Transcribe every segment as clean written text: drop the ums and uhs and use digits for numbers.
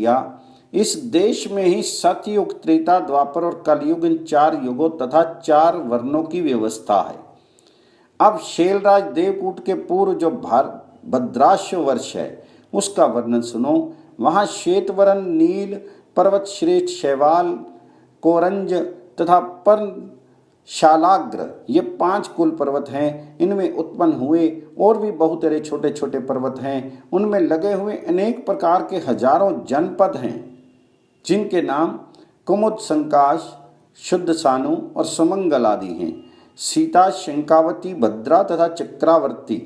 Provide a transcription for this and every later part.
किया। इस देश में ही सतयुग, त्रेता, द्वापर और कलयुग, इन 4 युगों तथा 4 वर्णों की व्यवस्था है। अब शैलराज देवकूट के पूर्व जो भद्राश्व वर्ष है उसका वर्णन सुनो। वहाँ श्वेतवरण, नील पर्वत श्रेष्ठ, शैवाल, कोरंज तथा पर्ण, शालाग्र, ये 5 कुल पर्वत हैं। इनमें उत्पन्न हुए और भी बहुत सारे छोटे छोटे पर्वत हैं। उनमें लगे हुए अनेक प्रकार के हजारों जनपद हैं, जिनके नाम कुमुद, संकाश, शुद्ध सानु और सुमंगल आदि हैं। सीता, शंकावती, भद्रा तथा चक्रावर्ती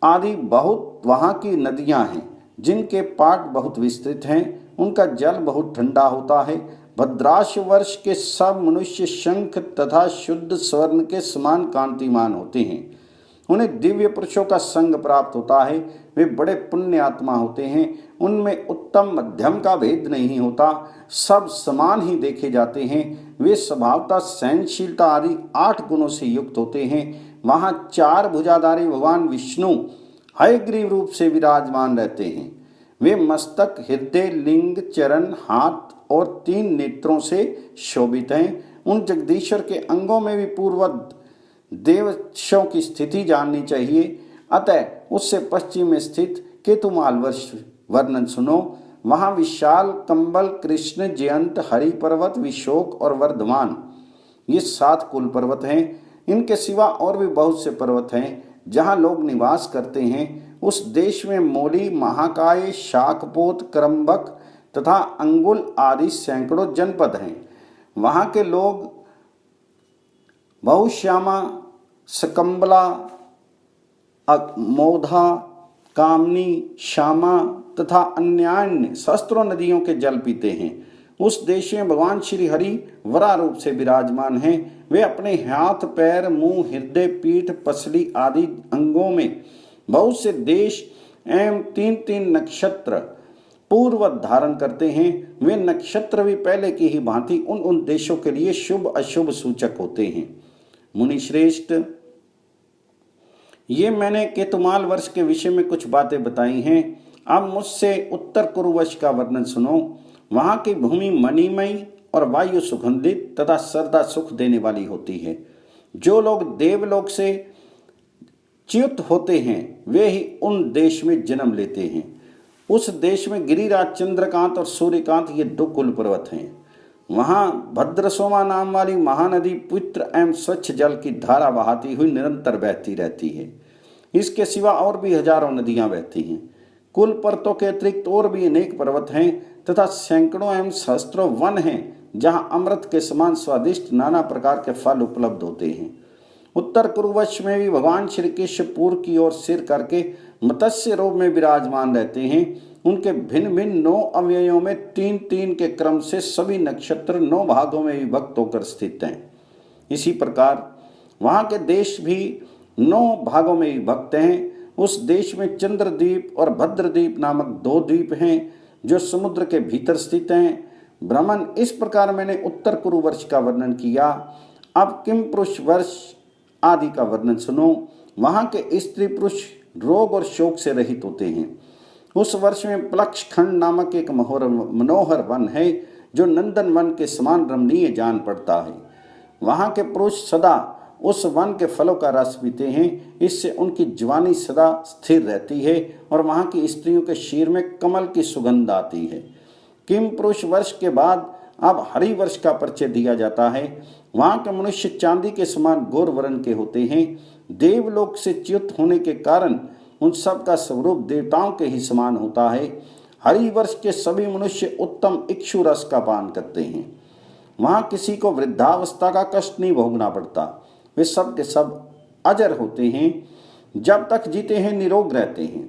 आदि बहुत वहाँ की नदियाँ हैं, जिनके पाट बहुत विस्तृत हैं। उनका जल बहुत ठंडा होता है। भद्राश्व वर्ष के सब मनुष्य शंख तथा शुद्ध स्वर्ण के समान कांतिमान होते हैं। उन्हें दिव्य पुरुषों का संग प्राप्त होता है। वे बड़े पुण्य आत्मा होते हैं। उनमें उत्तम मध्यम का भेद नहीं होता, सब समान ही देखे जाते हैं। वे स्वभावतः सहनशीलता आदि 8 गुणों से युक्त होते हैं। वहाँ 4 भुजाधारी भगवान विष्णु हयग्रीव रूप से विराजमान रहते हैं। वे मस्तक, हृदय, लिंग, चरण, हाथ और 3 नेत्रों से शोभित हैं। उन जगदीश्वर के अंगों में भी पूर्ववत देवशों की स्थिति जाननी चाहिए। अतः उससे पश्चिम में स्थित केतुमाल वर्ष वर्णन सुनो। वहाँ विशाल, कंबल, कृष्ण, जयंत, हरि पर्वत, विशोक और वर्धमान, ये 7 कुल पर्वत हैं। इनके सिवा और भी बहुत से पर्वत हैं जहाँ लोग निवास करते हैं। उस देश में मोली, महाकाय, शाकपोत, करम्बक तथा अंगुल आदि सैकड़ों जनपद हैं। वहाँ के लोग बहुश्यामा, सकंबला, मोधा, कामनी, श्यामा तथा अन्यान्य सहस्त्रों नदियों के जल पीते हैं। उस देश में भगवान श्री हरि वरा रूप से विराजमान हैं। वे अपने हाथ, पैर, मुंह, हृदय, पीठ, पसली आदि अंगों में बहुत से देश एवं 3-3 नक्षत्र पूर्ववत धारण करते हैं। वे नक्षत्र भी पहले की ही भांति उन देशों के लिए शुभ अशुभ सूचक होते हैं। मुनिश्रेष्ठ, ये मैंने केतुमाल वर्ष के विषय में कुछ बातें बताई हैं। अब मुझसे उत्तर कुरुवश का वर्णन सुनो। वहाँ की भूमि मणिमयी और वायु सुगंधित तथा सर्दा सुख देने वाली होती है। जो लोग देवलोक से च्युत होते हैं वे ही उन देश में जन्म लेते हैं। उस देश में गिरिराज, चंद्रकांत और सूर्यकांत, ये 2 कुल पर्वत हैं। वहाँ भद्रसोमा नाम वाली महानदी पवित्र एवं स्वच्छ जल की धारा बहाती हुई निरंतर बहती रहती है। इसके सिवा और भी हजारों नदियाँ बहती हैं। कुल पर्वतों के अतिरिक्त और भी अनेक पर्वत हैं तथा सैकड़ों एवं सहस्त्रों वन हैं, जहाँ अमृत के समान स्वादिष्ट नाना प्रकार के फल उपलब्ध होते हैं। उत्तर कुरुवश में भी भगवान श्री कृष्ण पूर्व की ओर सिर करके मत्स्य रूप में विराजमान रहते हैं। उनके भिन्न भिन्न 9 अवयवों में 3-3 के क्रम से सभी नक्षत्र 9 भागों में विभक्त होकर स्थित हैं। इसी प्रकार वहाँ के देश भी 9 भागों में विभक्त हैं। उस देश में चंद्रद्वीप और भद्रद्वीप नामक 2 द्वीप हैं जो समुद्र के भीतर स्थित हैं। ब्राह्मण, इस प्रकार मैंने उत्तर कुरु वर्ष का वर्णन किया। अब किम पुरुष वर्ष आदि का वर्णन सुनो। वहाँ के स्त्री पुरुष रोग और शोक से रहित होते हैं। उस वर्ष में प्लक्ष खंड नामक एक मनोहर वन है जो नंदन वन के समान रमणीय जान पड़ता है। वहाँ के पुरुष सदा उस वन के फलों का रस पीते हैं। इससे उनकी जवानी सदा स्थिर रहती है और वहाँ की स्त्रियों के शीर में कमल की सुगंध आती है। किम पुरुष वर्ष के बाद अब हरि वर्ष का परिचय दिया जाता है। वहाँ के मनुष्य चांदी के समान गौर वर्ण के होते हैं। देवलोक से च्युत होने के कारण उन सब का स्वरूप देवताओं के ही समान होता है। हरि वर्ष के सभी मनुष्य उत्तम इक्षु रस का पान करते हैं। वहाँ किसी को वृद्धावस्था का कष्ट नहीं भोगना पड़ता। वे सब के सब अजर होते हैं, जब तक जीते हैं निरोग रहते हैं।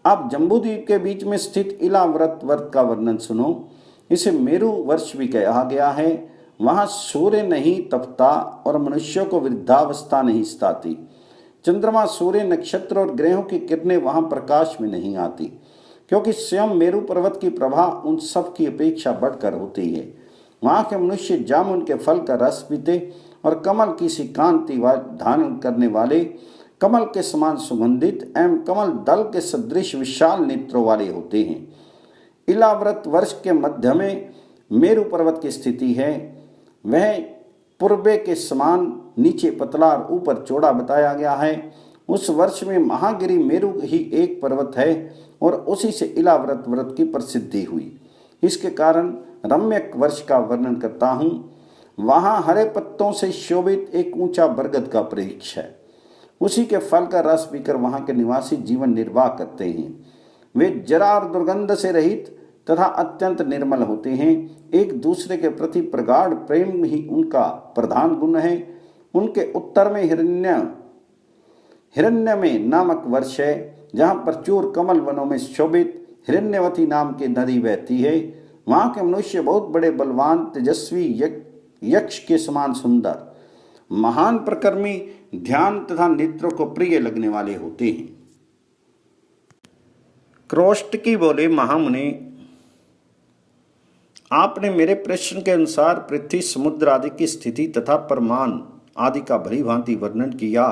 अब जम्बूद्वीप के बीच में स्थित इलाव्रत व्रत का वर्णन सुनो। इसे मेरु वर्ष भी कहा गया है। वहाँ सूर्य नहीं तपता और मनुष्यों को वृद्धावस्था नहीं सताती। चंद्रमा, सूर्य, नक्षत्र और ग्रहों की किरणें वहाँ प्रकाश में नहीं आती, क्योंकि स्वयं मेरु पर्वत की प्रभा उन सब की अपेक्षा बढ़कर होती है। वहाँ के मनुष्य जामुन के फल का रस पीते और कमल की सी कांति धारण करने वाले, कमल के समान सुगंधित एवं कमल दल के सदृश विशाल नेत्रों वाले होते हैं। इलाव्रत वर्ष के मध्य में मेरु पर्वत की स्थिति है। वह पूर्वे के समान नीचे पतला और ऊपर चौड़ा बताया गया है। उस वर्ष में महागिरी मेरु ही एक पर्वत है और उसी से इलाव्रत व्रत की प्रसिद्धि हुई। इसके कारण रम्यक वर्ष का वर्णन करता हूँ। वहाँ हरे पत्तों से शोभित एक ऊंचा बरगद का वृक्ष है। उसी के फल का रस पीकर वहाँ के निवासी जीवन निर्वाह करते हैं। वे जरा और दुर्गंध से रहित तथा अत्यंत निर्मल होते हैं। एक दूसरे के प्रति प्रगाढ़ प्रेम ही उनका प्रधान गुण है। उनके उत्तर में हिरण्यमय नामक वर्ष है, जहाँ प्रचुर कमल वनों में शोभित हिरण्यवती नाम की नदी बहती है। वहाँ के मनुष्य बहुत बड़े बलवान, तेजस्वी, यक्ष के समान सुंदर, महान, प्रकर्मी, ध्यान तथा नेत्रों को प्रिय लगने वाले होते हैं। क्रोष्टकी बोले, महामुनि, आपने मेरे प्रश्न के अनुसार पृथ्वी, समुद्र आदि की स्थिति तथा परमान आदि का भली भांति वर्णन किया।